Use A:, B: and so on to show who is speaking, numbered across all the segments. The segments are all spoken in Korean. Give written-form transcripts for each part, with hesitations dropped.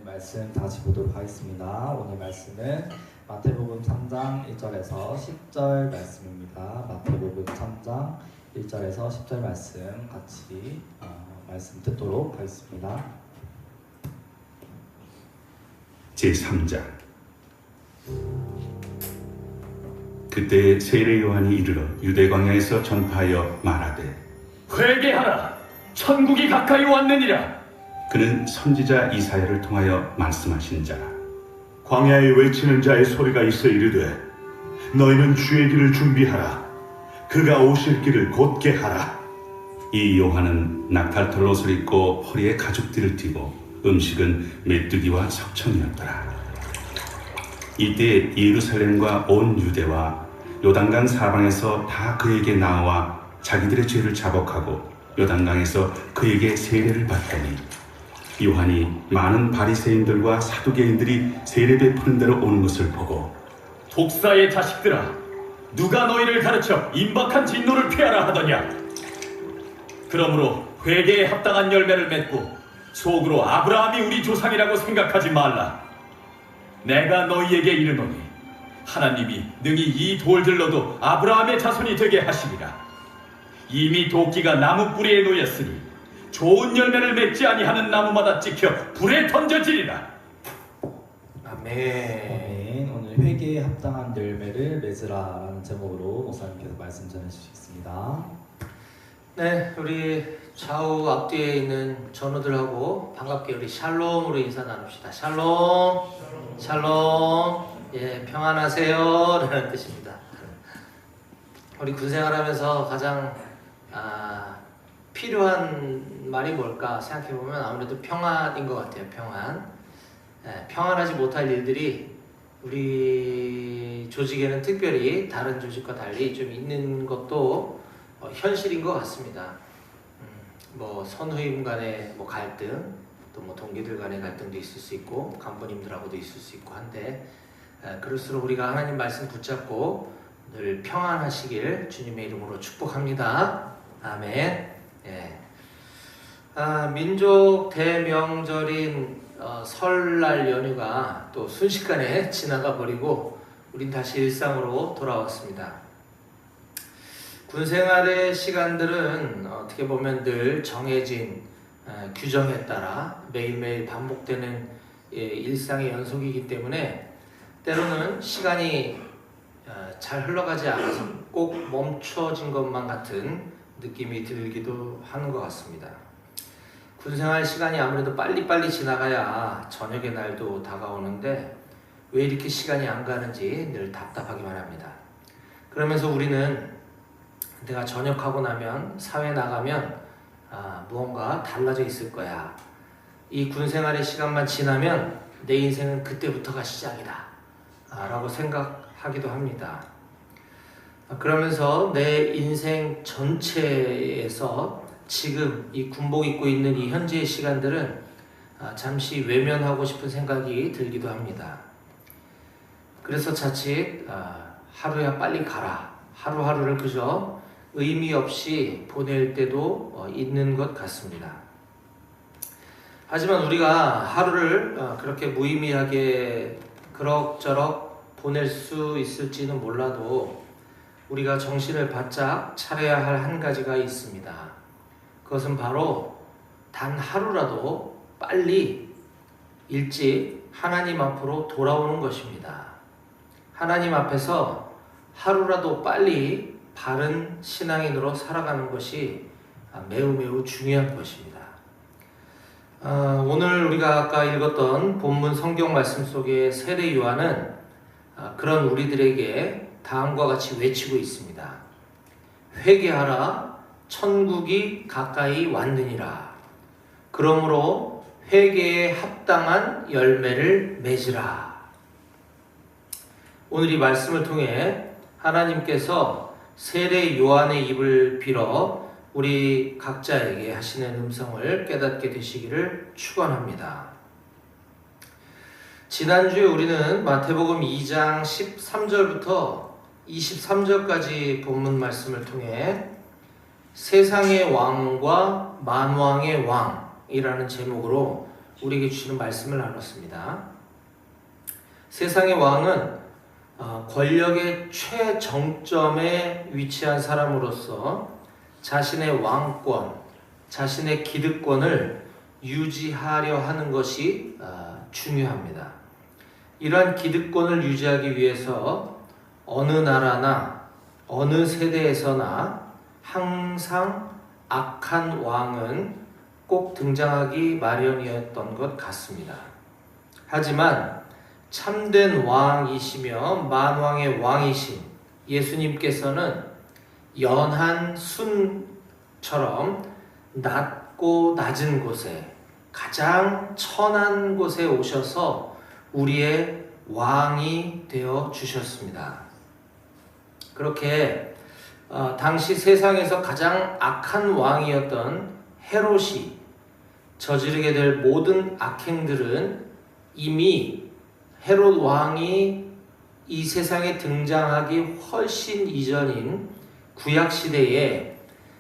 A: 말씀 다 같이 보도록 하겠습니다. 오늘 말씀은 마태복음 3장 1절에서 10절 말씀입니다. 마태복음 3장 1절에서 10절 말씀 같이 말씀 듣도록 하겠습니다.
B: 제3장. 그때 세례 요한이 이르러 유대 광야에서 전파하여 말하되
C: 회개하라! 천국이 가까이 왔느니라!
B: 그는 선지자 이사야를 통하여 말씀하신 자라.
D: 광야에 외치는 자의 소리가 있어 이르되 너희는 주의 길을 준비하라. 그가 오실 길을 곧게 하라.
B: 이 요한은 낙탈털 옷을 입고 허리에 가죽띠를 띠고 음식은 메뚜기와 석청이었더라. 이때 예루살렘과 온 유대와 요단강 사방에서 다 그에게 나와 자기들의 죄를 자복하고 요단강에서 그에게 세례를 받더니 요한이 많은 바리새인들과 사두개인들이 세례 베푸는 데로 오는 것을 보고
C: 독사의 자식들아! 누가 너희를 가르쳐 임박한 진노를 피하라 하더냐? 그러므로 회개에 합당한 열매를 맺고 속으로 아브라함이 우리 조상이라고 생각하지 말라. 내가 너희에게 이르노니 하나님이 능히 이 돌들로도 아브라함의 자손이 되게 하시리라. 이미 도끼가 나무 뿌리에 놓였으니 좋은 열매를 맺지 아니하는 나무마다 찍혀 불에 던져지리라.
A: 아멘. 오늘 회개에 합당한 열매를 맺으라라는 제목으로 목사님께서 말씀 전해주시겠습니다.
E: 네, 우리 좌우 앞뒤에 있는 전우들하고 반갑게 우리 샬롬으로 인사 나눕시다. 샬롬, 샬롬, 예, 평안하세요 라는 뜻입니다. 우리 군생활하면서 가장 필요한 말이 뭘까 생각해보면 아무래도 평안인 것 같아요. 평안. 예, 평안하지 못할 일들이 우리 조직에는 특별히 다른 조직과 달리 좀 있는 것도 현실인 것 같습니다. 뭐 선후임 간의 뭐 갈등, 또 뭐 동기들 간의 갈등도 있을 수 있고 간부님들하고도 있을 수 있고 한데 그럴수록 우리가 하나님 말씀 붙잡고 늘 평안하시길 주님의 이름으로 축복합니다. 아멘. 예. 민족 대명절인 설날 연휴가 또 순식간에 지나가 버리고 우린 다시 일상으로 돌아왔습니다. 군생활의 시간들은 어떻게 보면 늘 정해진 규정에 따라 매일매일 반복되는 일상의 연속이기 때문에 때로는 시간이 잘 흘러가지 않아서 꼭 멈춰진 것만 같은 느낌이 들기도 하는 것 같습니다. 군생활 시간이 아무래도 빨리빨리 지나가야 저녁의 날도 다가오는데 왜 이렇게 시간이 안 가는지 늘 답답하기만 합니다. 그러면서 우리는 내가 전역하고 나면 사회 나가면 무언가 달라져 있을 거야. 이 군생활의 시간만 지나면 내 인생은 그때부터가 시작이다 라고 생각하기도 합니다. 그러면서 내 인생 전체에서 지금 이 군복 입고 있는 이 현재의 시간들은 잠시 외면하고 싶은 생각이 들기도 합니다. 그래서 자칫 하루야 빨리 가라, 하루하루를 그저 의미 없이 보낼 때도 있는 것 같습니다. 하지만 우리가 하루를 그렇게 무의미하게 그럭저럭 보낼 수 있을지는 몰라도 우리가 정신을 바짝 차려야 할 한 가지가 있습니다. 그것은 바로 단 하루라도 빨리 일찍 하나님 앞으로 돌아오는 것입니다. 하나님 앞에서 하루라도 빨리 바른 신앙인으로 살아가는 것이 매우 중요한 것입니다. 오늘 우리가 아까 읽었던 본문 성경 말씀 속의 세례 요한은 그런 우리들에게 다음과 같이 외치고 있습니다. 회개하라, 천국이 가까이 왔느니라. 그러므로 회개에 합당한 열매를 맺으라. 오늘 이 말씀을 통해 하나님께서 세례 요한의 입을 빌어 우리 각자에게 하시는 음성을 깨닫게 되시기를 축원합니다. 지난주에 우리는 마태복음 2장 13절부터 23절까지 본문 말씀을 통해 세상의 왕과 만왕의 왕이라는 제목으로 우리에게 주시는 말씀을 나눴습니다. 세상의 왕은 권력의 최정점에 위치한 사람으로서 자신의 왕권, 자신의 기득권을 유지하려 하는 것이 중요합니다. 이러한 기득권을 유지하기 위해서 어느 나라나 어느 세대에서나 항상 악한 왕은 꼭 등장하기 마련이었던 것 같습니다. 하지만 참된 왕이시며 만왕의 왕이신 예수님께서는 연한 순처럼 낮고 낮은 곳에 가장 천한 곳에 오셔서 우리의 왕이 되어 주셨습니다. 그렇게 당시 세상에서 가장 악한 왕이었던 헤롯이 저지르게 될 모든 악행들은 이미 헤롯 왕이 이 세상에 등장하기 훨씬 이전인 구약 시대에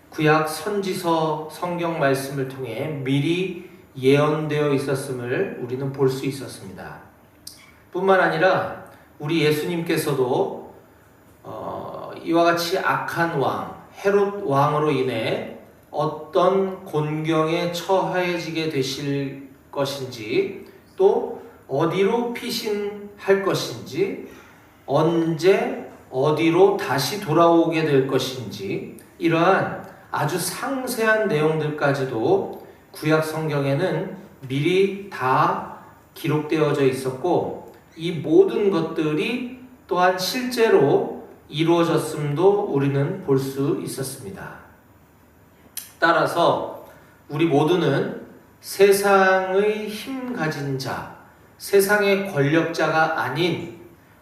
E: 구약 선지서 성경 말씀을 통해 미리 예언되어 있었음을 우리는 볼 수 있었습니다. 뿐만 아니라 우리 예수님께서도 이와 같이 악한 왕 헤롯 왕으로 인해 어떤 곤경에 처해지게 되실 것인지, 또 어디로 피신할 것인지, 언제 어디로 다시 돌아오게 될 것인지, 이러한 아주 상세한 내용들까지도 구약 성경에는 미리 다 기록되어져 있었고, 이 모든 것들이 또한 실제로 이루어졌음도 우리는 볼 수 있었습니다. 따라서 우리 모두는 세상의 힘 가진 자, 세상의 권력자가 아닌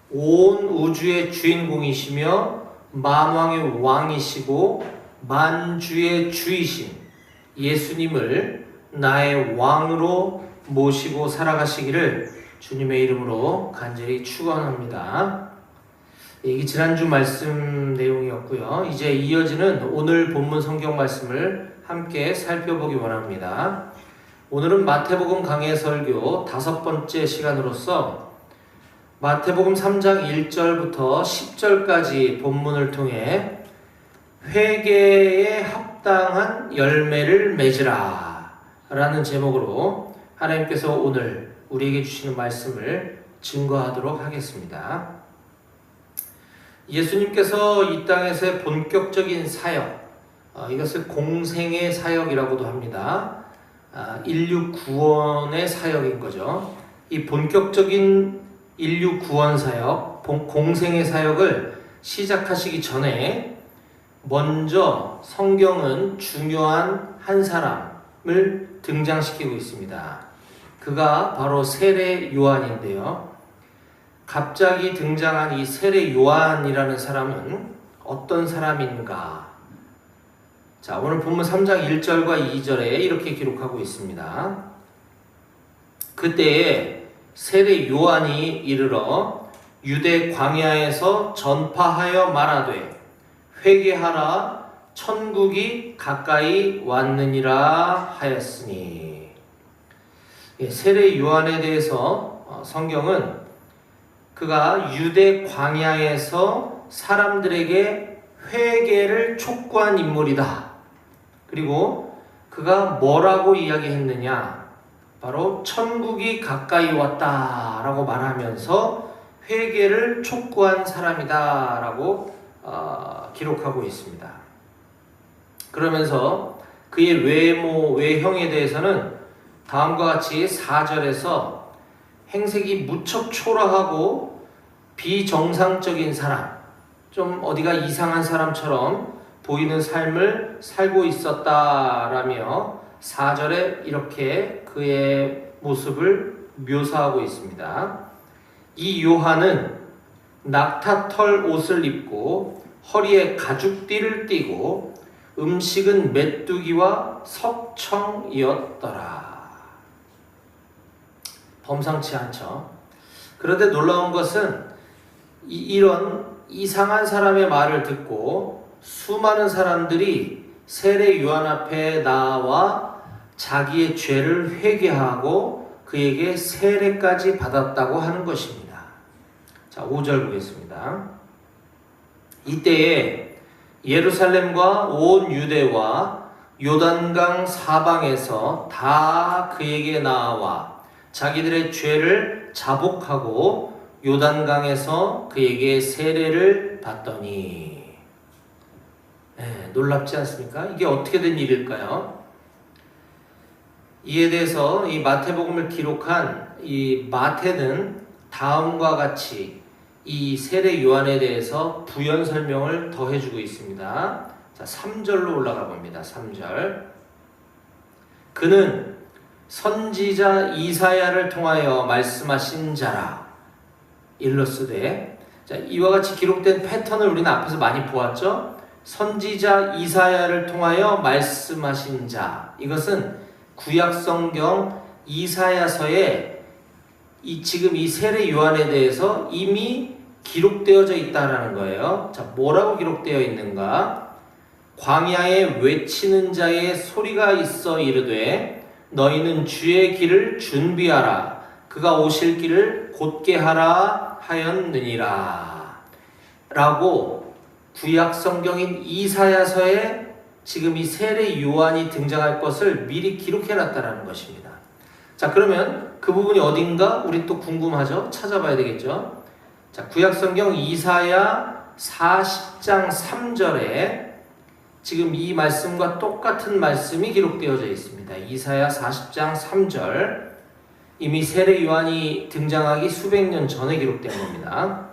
E: 온 우주의 주인공이시며 만왕의 왕이시고 만주의 주이신 예수님을 나의 왕으로 모시고 살아가시기를 주님의 이름으로 간절히 축원합니다. 이게 지난주 말씀 내용이었고요. 이제 이어지는 오늘 본문 성경 말씀을 함께 살펴보기 원합니다. 오늘은 마태복음 강해 설교 5번째 시간으로서 마태복음 3장 1절부터 10절까지 본문을 통해 회개에 합당한 열매를 맺으라 라는 제목으로 하나님께서 오늘 우리에게 주시는 말씀을 증거하도록 하겠습니다. 예수님께서 이 땅에서의 본격적인 사역, 이것을 공생의 사역이라고도 합니다. 인류 구원의 사역인 거죠. 이 본격적인 인류 구원 사역, 공생의 사역을 시작하시기 전에 먼저 성경은 중요한 한 사람을 등장시키고 있습니다. 그가 바로 세례 요한인데요. 갑자기 등장한 이 세례 요한이라는 사람은 어떤 사람인가? 자, 오늘 본문 3장 1절과 2절에 이렇게 기록하고 있습니다. 그때에 세례 요한이 이르러 유대 광야에서 전파하여 말하되 회개하라 천국이 가까이 왔느니라 하였으니. 세례 요한에 대해서 성경은 그가 유대 광야에서 사람들에게 회개를 촉구한 인물이다. 그리고 그가 뭐라고 이야기했느냐? 바로 천국이 가까이 왔다라고 말하면서 회개를 촉구한 사람이다라고 기록하고 있습니다. 그러면서 그의 외형에 대해서는 다음과 같이 4절에서 행색이 무척 초라하고 비정상적인 사람, 좀 어디가 이상한 사람처럼 보이는 삶을 살고 있었다라며 4절에 이렇게 그의 모습을 묘사하고 있습니다. 이 요한은 낙타털 옷을 입고 허리에 가죽띠를 띠고 음식은 메뚜기와 석청이었더라. 범상치 않죠. 그런데 놀라운 것은 이런 이상한 사람의 말을 듣고 수많은 사람들이 세례 요한 앞에 나와 자기의 죄를 회개하고 그에게 세례까지 받았다고 하는 것입니다. 자, 5절 보겠습니다. 이때에 예루살렘과 온 유대와 요단강 사방에서 다 그에게 나와 자기들의 죄를 자복하고 요단강에서 그에게 세례를 받더니. 놀랍지 않습니까? 이게 어떻게 된 일일까요? 이에 대해서 이 마태복음을 기록한 이 마태는 다음과 같이 이 세례 요한에 대해서 부연 설명을 더해주고 있습니다. 자, 3절로 올라가 봅니다. 3절. 그는 선지자 이사야를 통하여 말씀하신 자라. 일러스되. 자, 이와 같이 기록된 패턴을 우리는 앞에서 많이 보았죠. 선지자 이사야를 통하여 말씀하신 자. 이것은 구약성경 이사야서에 지금 이 세례 요한에 대해서 이미 기록되어져 있다라는 거예요. 자, 뭐라고 기록되어 있는가? 광야에 외치는 자의 소리가 있어 이르되 너희는 주의 길을 준비하라. 그가 오실 길을 곧게 하라 하였느니라. 라고 구약성경인 이사야서에 지금 이 세례 요한이 등장할 것을 미리 기록해놨다는 것입니다. 자, 그러면 그 부분이 어딘가 우리 또 궁금하죠? 찾아봐야 되겠죠? 자, 구약성경 이사야 40장 3절에 지금 이 말씀과 똑같은 말씀이 기록되어져 있습니다. 이사야 40장 3절. 이미 세례 요한이 등장하기 수백 년 전에 기록된 겁니다.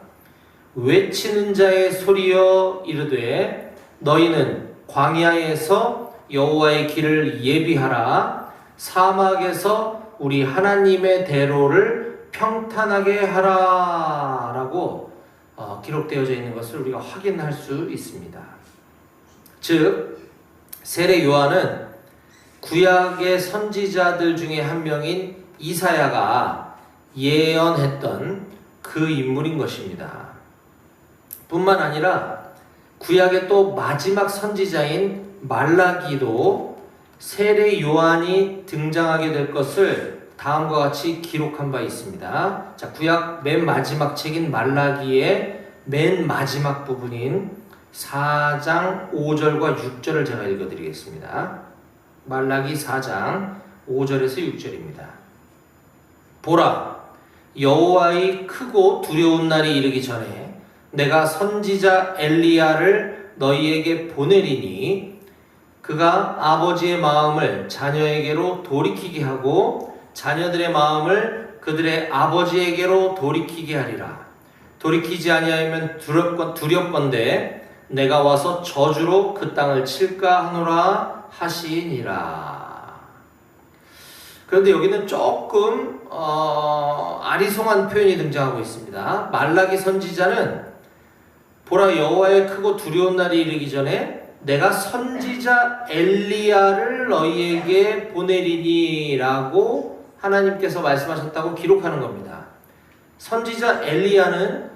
E: 외치는 자의 소리여 이르되 너희는 광야에서 여호와의 길을 예비하라. 사막에서 우리 하나님의 대로를 평탄하게 하라. 라고 기록되어져 있는 것을 우리가 확인할 수 있습니다. 즉 세례 요한은 구약의 선지자들 중에 한 명인 이사야가 예언했던 그 인물인 것입니다. 뿐만 아니라 구약의 또 마지막 선지자인 말라기도 세례 요한이 등장하게 될 것을 다음과 같이 기록한 바 있습니다. 자, 구약 맨 마지막 책인 말라기의 맨 마지막 부분인 4장 5절과 6절을 제가 읽어드리겠습니다. 말라기 4장 5절에서 6절입니다. 보라, 여호와의 크고 두려운 날이 이르기 전에 내가 선지자 엘리야를 너희에게 보내리니 그가 아버지의 마음을 자녀에게로 돌이키게 하고 자녀들의 마음을 그들의 아버지에게로 돌이키게 하리라. 돌이키지 아니하면 두렵건대 내가 와서 저주로 그 땅을 칠까 하노라 하시니라. 그런데 여기는 조금 아리송한 표현이 등장하고 있습니다. 말라기 선지자는 보라, 여호와의 크고 두려운 날이 이르기 전에 내가 선지자 엘리야를 너희에게 보내리니 라고 하나님께서 말씀하셨다고 기록하는 겁니다. 선지자 엘리야는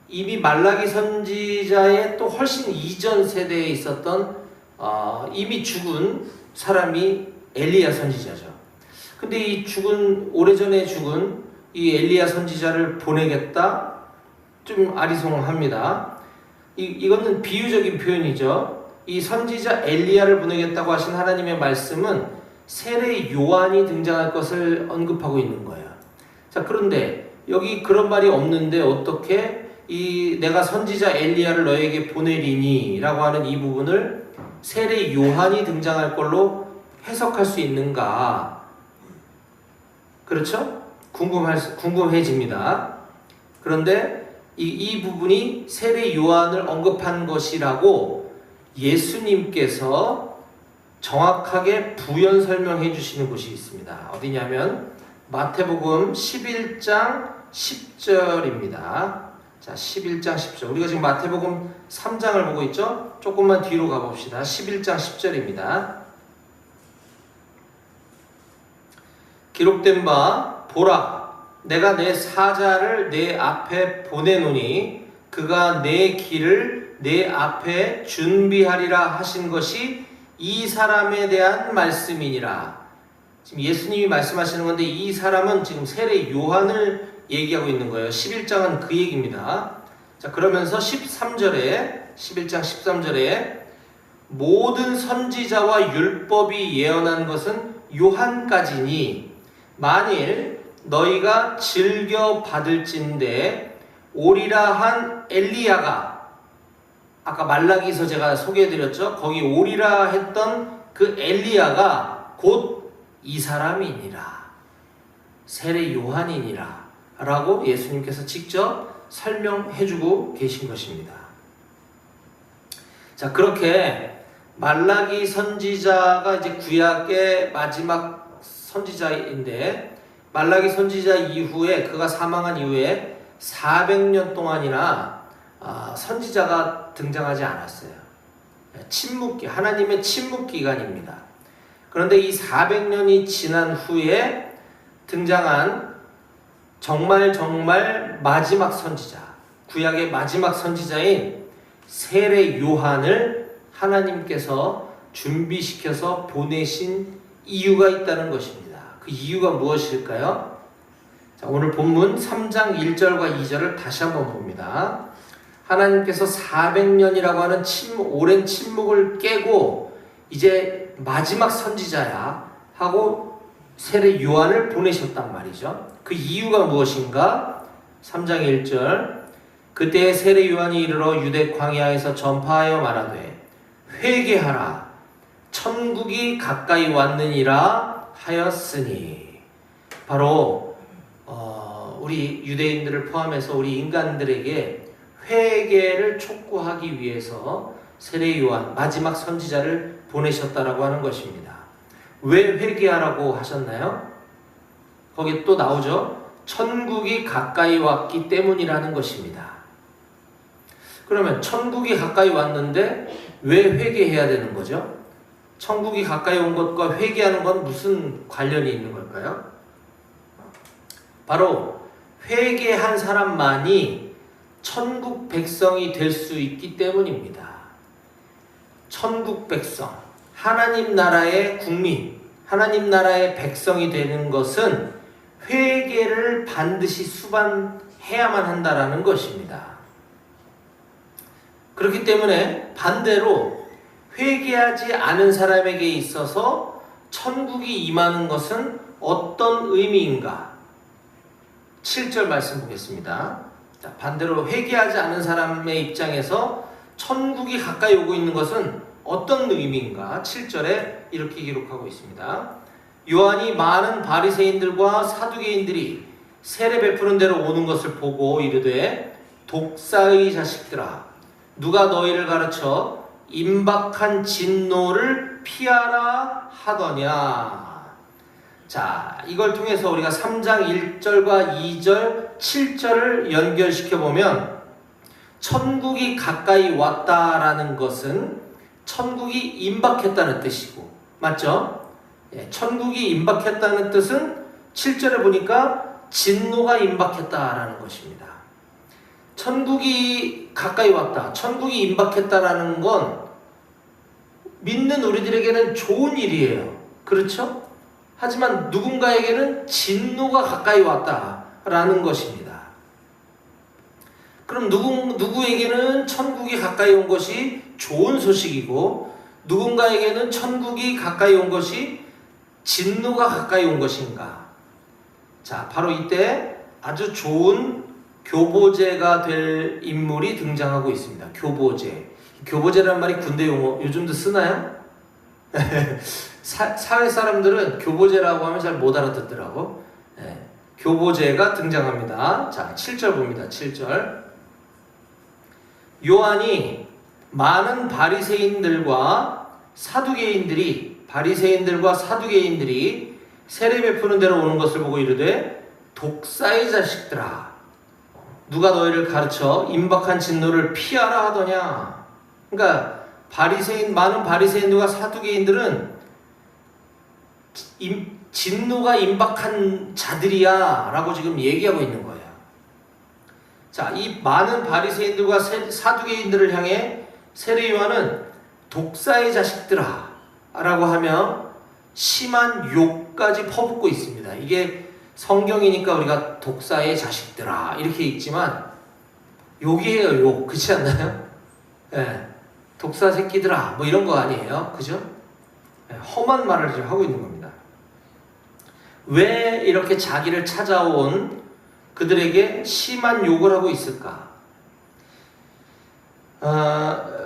E: 이미 말라기 선지자의 또 훨씬 이전 세대에 있었던 이미 죽은 사람이 엘리야 선지자죠. 근데 이 오래전에 죽은 이 엘리야 선지자를 보내겠다? 좀 아리송합니다. 이거는 비유적인 표현이죠. 이 선지자 엘리야를 보내겠다고 하신 하나님의 말씀은 세례 요한이 등장할 것을 언급하고 있는 거예요. 자, 그런데 여기 그런 말이 없는데 어떻게 내가 선지자 엘리야를 너에게 보내리니 라고 하는 이 부분을 세례 요한이 등장할 걸로 해석할 수 있는가? 그렇죠? 궁금해집니다. 그런데 이 부분이 세례 요한을 언급한 것이라고 예수님께서 정확하게 부연 설명해 주시는 곳이 있습니다. 어디냐면 마태복음 11장 10절입니다. 자, 11장 10절. 우리가 지금 마태복음 3장을 보고 있죠? 조금만 뒤로 가봅시다. 11장 10절입니다. 기록된 바 보라, 내가 내 사자를 내 앞에 보내노니 그가 내 길을 내 앞에 준비하리라 하신 것이 이 사람에 대한 말씀이니라. 지금 예수님이 말씀하시는 건데 이 사람은 지금 세례 요한을 얘기하고 있는 거예요. 11장은 그 얘기입니다. 자, 그러면서 11장 13절에 모든 선지자와 율법이 예언한 것은 요한까지니 만일 너희가 즐겨 받을진대 오리라 한 엘리야가, 아까 말라기서 제가 소개해드렸죠. 거기 오리라 했던 그 엘리야가 곧 이 사람이니라, 세례 요한이니라 라고 예수님께서 직접 설명해주고 계신 것입니다. 자, 그렇게 말라기 선지자가 이제 구약의 마지막 선지자인데, 말라기 선지자 이후에, 그가 사망한 이후에 400년 동안이나 선지자가 등장하지 않았어요. 침묵기, 하나님의 침묵 기간입니다. 그런데 이 400년이 지난 후에 등장한 정말 마지막 선지자, 구약의 마지막 선지자인 세례 요한을 하나님께서 준비시켜서 보내신 이유가 있다는 것입니다. 그 이유가 무엇일까요? 자, 오늘 본문 3장 1절과 2절을 다시 한번 봅니다. 하나님께서 400년이라고 하는 오랜 침묵을 깨고 이제 마지막 선지자야 하고 세례 요한을 보내셨단 말이죠. 그 이유가 무엇인가? 3장 1절 그때 세례 요한이 이르러 유대 광야에서 전파하여 말하되 회개하라 천국이 가까이 왔느니라 하였으니, 바로 우리 유대인들을 포함해서 우리 인간들에게 회개를 촉구하기 위해서 세례 요한 마지막 선지자를 보내셨다라고 하는 것입니다. 왜 회개하라고 하셨나요? 거기 또 나오죠. 천국이 가까이 왔기 때문이라는 것입니다. 그러면 천국이 가까이 왔는데 왜 회개해야 되는 거죠? 천국이 가까이 온 것과 회개하는 건 무슨 관련이 있는 걸까요? 바로 회개한 사람만이 천국 백성이 될 수 있기 때문입니다. 천국 백성, 하나님 나라의 국민, 하나님 나라의 백성이 되는 것은 회개를 반드시 수반해야만 한다라는 것입니다. 그렇기 때문에 반대로 회개하지 않은 사람에게 있어서 천국이 임하는 것은 어떤 의미인가? 7절 말씀 보겠습니다. 자, 반대로 회개하지 않은 사람의 입장에서 천국이 가까이 오고 있는 것은 어떤 의미인가? 7절에 이렇게 기록하고 있습니다. 요한이 많은 바리새인들과 사두개인들이 세례 베푸는 대로 오는 것을 보고 이르되 독사의 자식들아, 누가 너희를 가르쳐 임박한 진노를 피하라 하더냐. 자, 이걸 통해서 우리가 3장 1절과 2절, 7절을 연결시켜 보면 천국이 가까이 왔다라는 것은 천국이 임박했다는 뜻이고, 맞죠? 예, 천국이 임박했다는 뜻은 7절에 보니까 진노가 임박했다라는 것입니다. 천국이 가까이 왔다, 천국이 임박했다라는 건 믿는 우리들에게는 좋은 일이에요. 그렇죠? 하지만 누군가에게는 진노가 가까이 왔다라는 것입니다. 그럼 누구에게는 천국이 가까이 온 것이 좋은 소식이고, 누군가에게는 천국이 가까이 온 것이 진노가 가까이 온 것인가? 자, 바로 이때 아주 좋은 교보제가 될 인물이 등장하고 있습니다. 교보제. 교보제라는 말이 군대 용어, 요즘도 쓰나요? 사회 사람들은 교보제라고 하면 잘 못 알아듣더라고. 네, 교보제가 등장합니다. 자, 7절 봅니다. 7절. 요한이 많은 바리새인들과 사두개인들이 세례 베푸는 대로 오는 것을 보고 이르되 독사의 자식들아, 누가 너희를 가르쳐 임박한 진노를 피하라 하더냐. 그러니까 많은 바리새인들과 사두개인들은 진노가 임박한 자들이야 라고 지금 얘기하고 있는 거예요. 자, 이 많은 바리새인들과 사두개인들을 향해 세례 요한은 독사의 자식들아 라고 하며 심한 욕까지 퍼붓고 있습니다. 이게 성경이니까 우리가 독사의 자식들아 이렇게 읽지만 욕이에요, 욕. 그렇지 않나요? 예. 독사 새끼들아 뭐 이런 거 아니에요, 그죠? 예, 험한 말을 지금 하고 있는 겁니다. 왜 이렇게 자기를 찾아온 그들에게 심한 욕을 하고 있을까?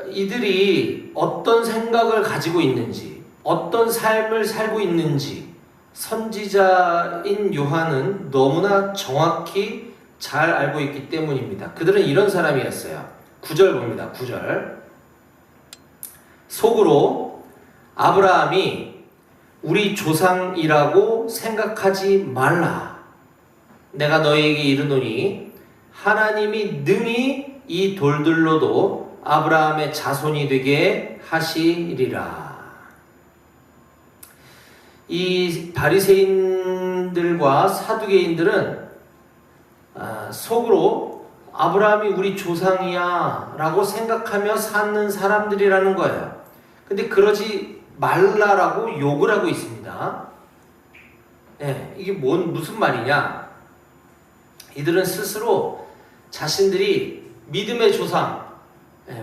E: 이들이 어떤 생각을 가지고 있는지, 어떤 삶을 살고 있는지 선지자인 요한은 너무나 정확히 잘 알고 있기 때문입니다. 그들은 이런 사람이었어요. 9절 봅니다. 9절. 속으로 아브라함이 우리 조상이라고 생각하지 말라. 내가 너희에게 이르노니 하나님이 능히 이 돌들로도 아브라함의 자손이 되게 하시리라. 이 바리새인들과 사두개인들은 속으로 아브라함이 우리 조상이야 라고 생각하며 사는 사람들이라는 거예요. 근데 그러지 말라라고 욕을 하고 있습니다. 네, 이게 무슨 말이냐? 이들은 스스로 자신들이 믿음의 조상,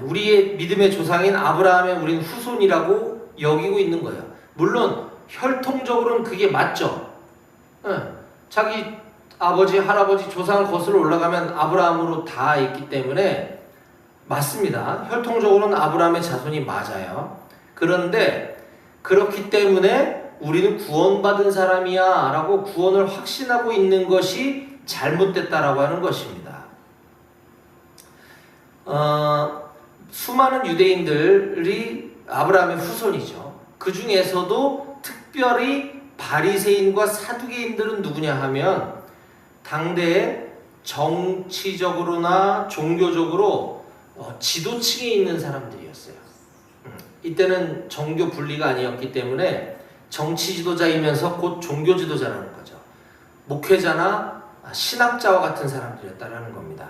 E: 우리의 믿음의 조상인 아브라함의 우리는 후손이라고 여기고 있는 거예요. 물론 혈통적으로는 그게 맞죠. 자기 아버지, 할아버지 조상을 거슬러 올라가면 아브라함으로 다 있기 때문에 맞습니다. 혈통적으로는 아브라함의 자손이 맞아요. 그런데 그렇기 때문에 우리는 구원받은 사람이야 라고 구원을 확신하고 있는 것이 잘못됐다라고 하는 것입니다. 수많은 유대인들이 아브라함의 후손이죠. 그 중에서도 특별히 바리새인과 사두개인들은 누구냐 하면 당대에 정치적으로나 종교적으로 지도층에 있는 사람들이었어요. 이때는 종교 분리가 아니었기 때문에 정치 지도자이면서 곧 종교 지도자라는 거죠. 목회자나 신학자와 같은 사람들이었다라는 겁니다.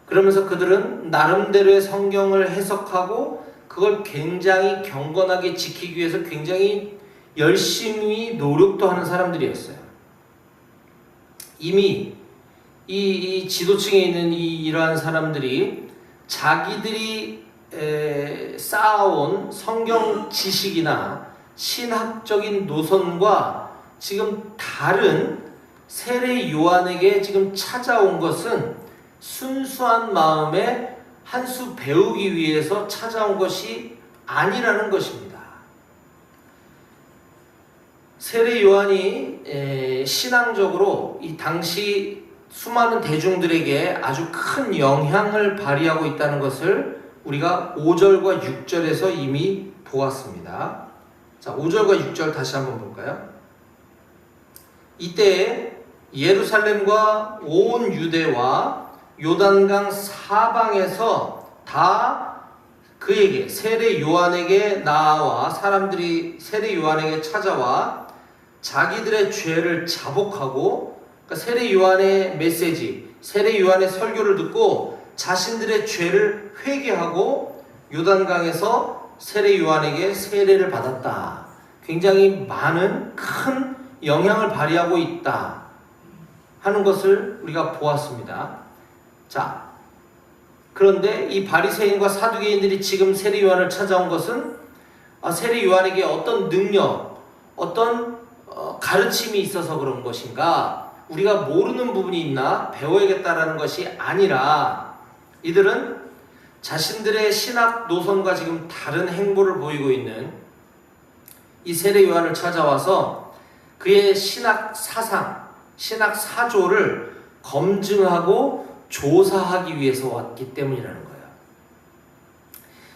E: 그러면서 그들은 나름대로의 성경을 해석하고 그걸 굉장히 경건하게 지키기 위해서 굉장히 열심히 노력도 하는 사람들이었어요. 이미 이 지도층에 있는 이러한 사람들이 자기들이 쌓아온 성경 지식이나 신학적인 노선과 지금 다른 세례 요한에게 지금 찾아온 것은 순수한 마음에 한 수 배우기 위해서 찾아온 것이 아니라는 것입니다. 세례 요한이 신앙적으로 이 당시 수많은 대중들에게 아주 큰 영향을 발휘하고 있다는 것을 우리가 5절과 6절에서 이미 보았습니다. 자, 5절과 6절 다시 한번 볼까요? 이때 예루살렘과 온 유대와 요단강 사방에서 다 그에게 세례 요한에게 나와 사람들이 세례 요한에게 찾아와 자기들의 죄를 자복하고, 그러니까 세례 요한의 메시지, 세례 요한의 설교를 듣고 자신들의 죄를 회개하고 요단강에서 세례 요한에게 세례를 받았다. 굉장히 많은 큰 영향을 발휘하고 있다 하는 것을 우리가 보았습니다. 자, 그런데 이 바리새인과 사두개인들이 지금 세례 요한을 찾아온 것은 세례 요한에게 어떤 능력, 어떤 가르침이 있어서 그런 것인가, 우리가 모르는 부분이 있나 배워야겠다라는 것이 아니라 이들은 자신들의 신학 노선과 지금 다른 행보를 보이고 있는 이 세례 요한을 찾아와서 그의 신학 사상, 신학 사조를 검증하고 조사하기 위해서 왔기 때문이라는 거예요.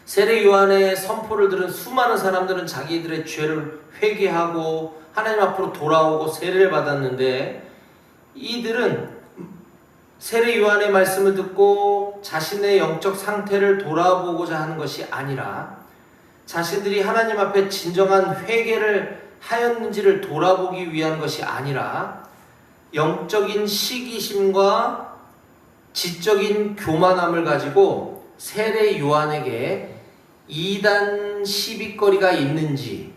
E: 세례 요한의 선포를 들은 수많은 사람들은 자기들의 죄를 회개하고 하나님 앞으로 돌아오고 세례를 받았는데, 이들은 세례 요한의 말씀을 듣고 자신의 영적 상태를 돌아보고자 하는 것이 아니라 자신들이 하나님 앞에 진정한 회개를 하였는지를 돌아보기 위한 것이 아니라 영적인 시기심과 지적인 교만함을 가지고 세례 요한에게 이단 시비거리가 있는지,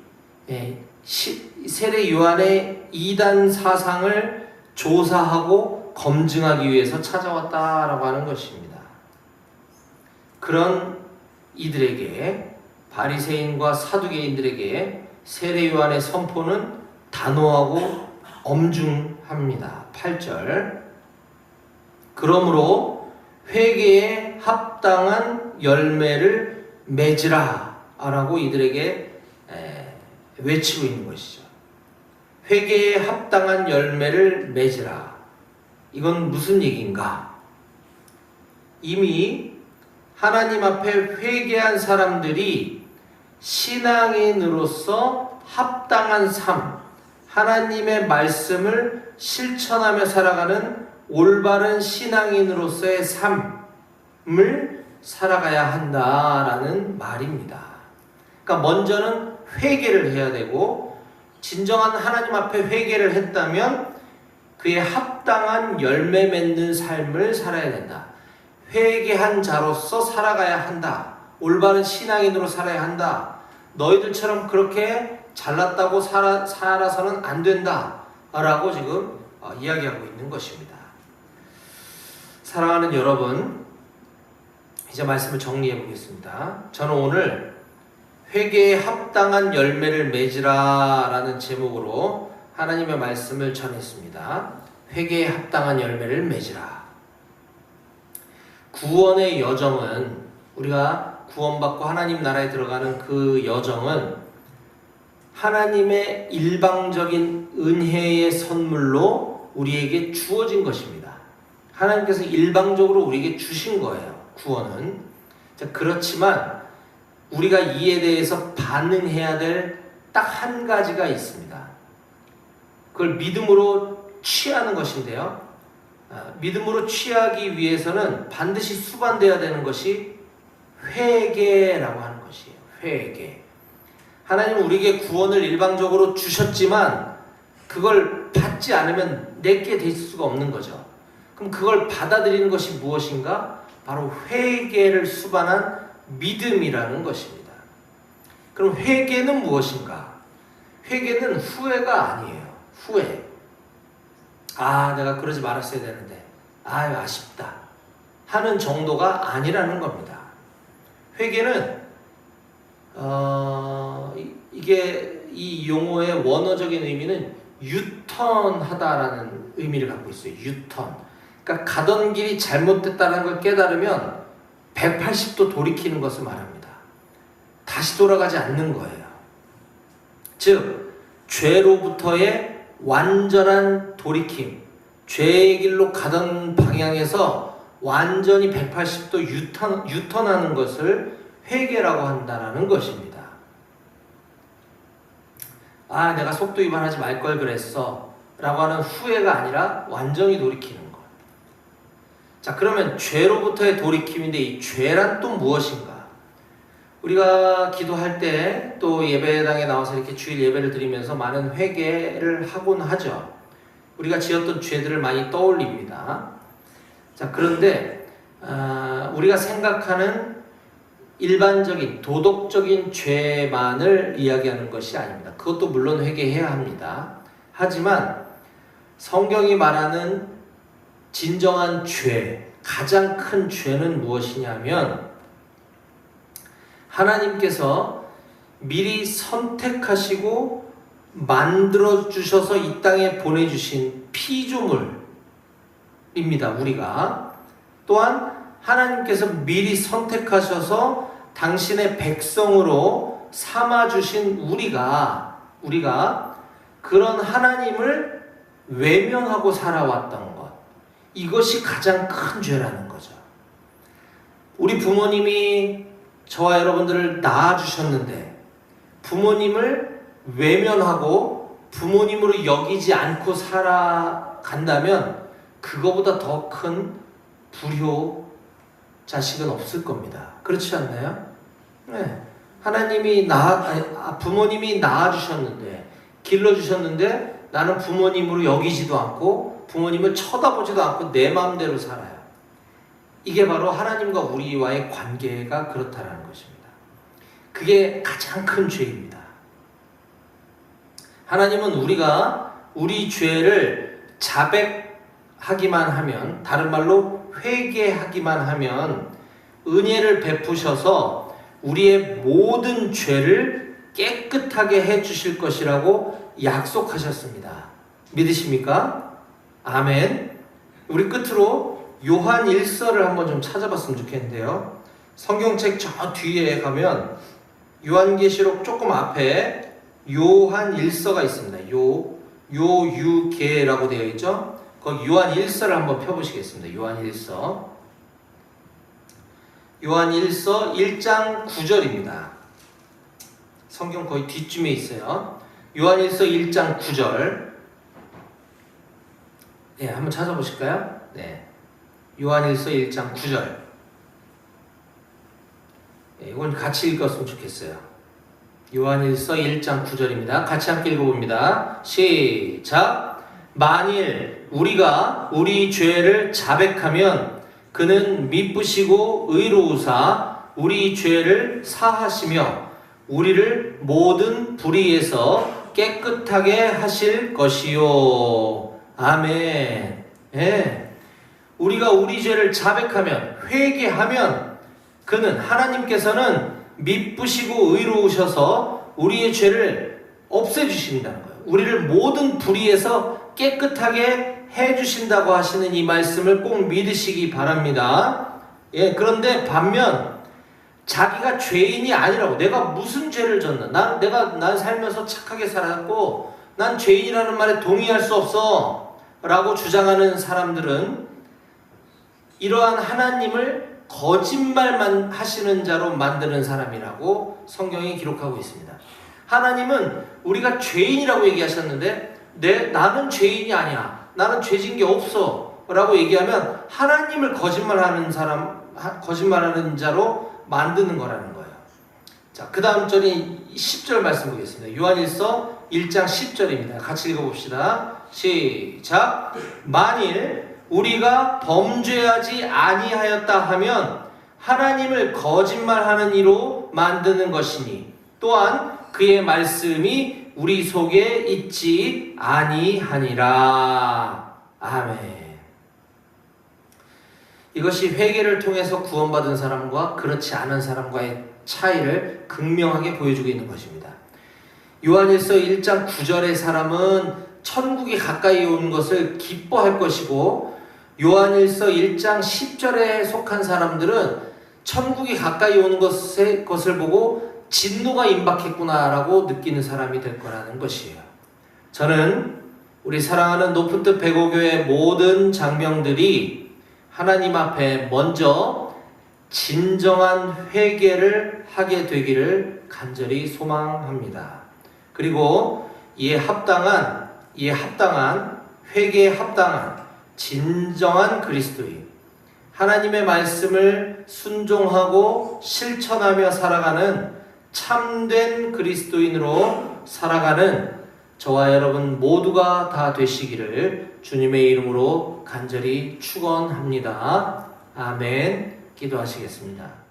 E: 세례 요한의 이단 사상을 조사하고 검증하기 위해서 찾아왔다라고 하는 것입니다. 그런 이들에게, 바리새인과 사두개인들에게 세례 요한의 선포는 단호하고 엄중합니다. 8절. 그러므로 회개에 합당한 열매를 맺으라 라고 이들에게 외치고 있는 것이죠. 회개에 합당한 열매를 맺으라. 이건 무슨 얘기인가? 이미 하나님 앞에 회개한 사람들이 신앙인으로서 합당한 삶, 하나님의 말씀을 실천하며 살아가는 올바른 신앙인으로서의 삶을 살아가야 한다라는 말입니다. 그러니까 먼저는 회개를 해야 되고, 진정한 하나님 앞에 회개를 했다면 그에 합당한 열매 맺는 삶을 살아야 된다. 회개한 자로서 살아가야 한다. 올바른 신앙인으로 살아야 한다. 너희들처럼 그렇게 잘났다고 살아서는 안 된다 라고 지금 이야기하고 있는 것입니다. 사랑하는 여러분, 이제 말씀을 정리해 보겠습니다. 저는 오늘 회개에 합당한 열매를 맺으라 라는 제목으로 하나님의 말씀을 전했습니다. 회개에 합당한 열매를 맺으라. 구원의 여정은, 우리가 구원받고 하나님 나라에 들어가는 그 여정은 하나님의 일방적인 은혜의 선물로 우리에게 주어진 것입니다. 하나님께서 일방적으로 우리에게 주신 거예요, 구원은. 그렇지만 우리가 이에 대해서 반응해야 될 딱 한 가지가 있습니다. 그걸 믿음으로 취하는 것인데요. 믿음으로 취하기 위해서는 반드시 수반되어야 되는 것이 회개라고 하는 것이에요. 회개. 하나님은 우리에게 구원을 일방적으로 주셨지만 그걸 받지 않으면 내게 될 수가 없는 거죠. 그럼 그걸 받아들이는 것이 무엇인가? 바로 회개를 수반한 믿음이라는 것입니다. 그럼 회개는 무엇인가? 회개는 후회가 아니에요. 후회. 내가 그러지 말았어야 되는데, 아쉽다 하는 정도가 아니라는 겁니다. 회개는 이게 이 용어의 원어적인 의미는 유턴하다라는 의미를 갖고 있어요. 유턴. 그러니까 가던 길이 잘못됐다는 걸 깨달으면 180도 돌이키는 것을 말합니다. 다시 돌아가지 않는 거예요. 즉, 죄로부터의 완전한 돌이킴, 죄의 길로 가던 방향에서 완전히 180도 유턴하는 것을 회개라고 한다는 것입니다. 내가 속도 위반하지 말 걸 그랬어 라고 하는 후회가 아니라 완전히 돌이키는 것. 자, 그러면 죄로부터의 돌이킴인데 이 죄란 또 무엇인가? 우리가 기도할 때 또 예배당에 나와서 이렇게 주일 예배를 드리면서 많은 회개를 하곤 하죠. 우리가 지었던 죄들을 많이 떠올립니다. 자, 그런데 우리가 생각하는 일반적인 도덕적인 죄만을 이야기하는 것이 아닙니다. 그것도 물론 회개해야 합니다. 하지만 성경이 말하는 진정한 죄, 가장 큰 죄는 무엇이냐면 하나님께서 미리 선택하시고 만들어주셔서 이 땅에 보내주신 피조물입니다. 우리가 또한 하나님께서 미리 선택하셔서 당신의 백성으로 삼아주신 우리가 그런 하나님을 외면하고 살아왔던 것, 이것이 가장 큰 죄라는 거죠. 우리 부모님이 저와 여러분들을 낳아주셨는데 부모님을 외면하고 부모님으로 여기지 않고 살아간다면 그거보다 더 큰 불효 자식은 없을 겁니다. 그렇지 않나요? 네. 하나님이 부모님이 낳아주셨는데, 길러주셨는데 나는 부모님으로 여기지도 않고 부모님을 쳐다보지도 않고 내 마음대로 살아요. 이게 바로 하나님과 우리와의 관계가 그렇다는 것입니다. 그게 가장 큰 죄입니다. 하나님은 우리가 우리 죄를 자백하기만 하면, 다른 말로 회개하기만 하면 은혜를 베푸셔서 우리의 모든 죄를 깨끗하게 해주실 것이라고 약속하셨습니다. 믿으십니까? 아멘. 우리 끝으로 요한 1서를 한번 좀 찾아봤으면 좋겠는데요. 성경책 저 뒤에 가면 요한계시록 조금 앞에 요한 1서가 있습니다. 요유계라고 되어 있죠. 거기 요한 1서를 한번 펴보시겠습니다. 요한 1서. 요한 1서 1장 9절입니다. 성경 거의 뒷쯤에 있어요. 요한 1서 1장 9절. 네, 한번 찾아보실까요? 네. 요한 1서 1장 9절. 네, 이건 같이 읽었으면 좋겠어요. 요한 1서 1장 9절입니다. 같이 함께 읽어봅니다. 시작. 만일 우리가 우리 죄를 자백하면 그는 미쁘시고 의로우사 우리 죄를 사하시며 우리를 모든 불의에서 깨끗하게 하실 것이요. 아멘. 예. 우리가 우리 죄를 자백하면, 회개하면 그는, 하나님께서는 미쁘시고 의로우셔서 우리의 죄를 없애주신다는 거예요. 우리를 모든 불의에서 깨끗하게 해주신다고 하시는 이 말씀을 꼭 믿으시기 바랍니다. 예, 그런데 반면 자기가 죄인이 아니라고, 내가 무슨 죄를 졌나, 난 살면서 착하게 살았고 난 죄인이라는 말에 동의할 수 없어 라고 주장하는 사람들은 이러한 하나님을 거짓말만 하시는 자로 만드는 사람이라고 성경이 기록하고 있습니다. 하나님은 우리가 죄인이라고 얘기하셨는데 나는 죄인이 아니야, 나는 죄진 게 없어 라고 얘기하면 하나님을 거짓말하는 자로 만드는 거라는 거예요. 자, 그 다음 절이 10절 말씀 보겠습니다. 요한일서 1장 10절입니다. 같이 읽어봅시다. 시작. 만일 우리가 범죄하지 아니하였다 하면 하나님을 거짓말하는 이로 만드는 것이니 또한 그의 말씀이 우리 속에 있지 아니하니라. 아멘. 이것이 회개를 통해서 구원받은 사람과 그렇지 않은 사람과의 차이를 극명하게 보여주고 있는 것입니다. 요한일서 1장 9절의 사람은 천국이 가까이 온 것을 기뻐할 것이고, 요한일서 1장 10절에 속한 사람들은 천국이 가까이 오는 것을 보고 진노가 임박했구나라고 느끼는 사람이 될 거라는 것이에요. 저는 우리 사랑하는 높은 뜻 배고교의 모든 장병들이 하나님 앞에 먼저 진정한 회개를 하게 되기를 간절히 소망합니다. 그리고 이에 합당한 회개에 합당한 진정한 그리스도인, 하나님의 말씀을 순종하고 실천하며 살아가는 참된 그리스도인으로 살아가는 저와 여러분 모두가 다 되시기를 주님의 이름으로 간절히 축원합니다. 아멘. 기도하시겠습니다.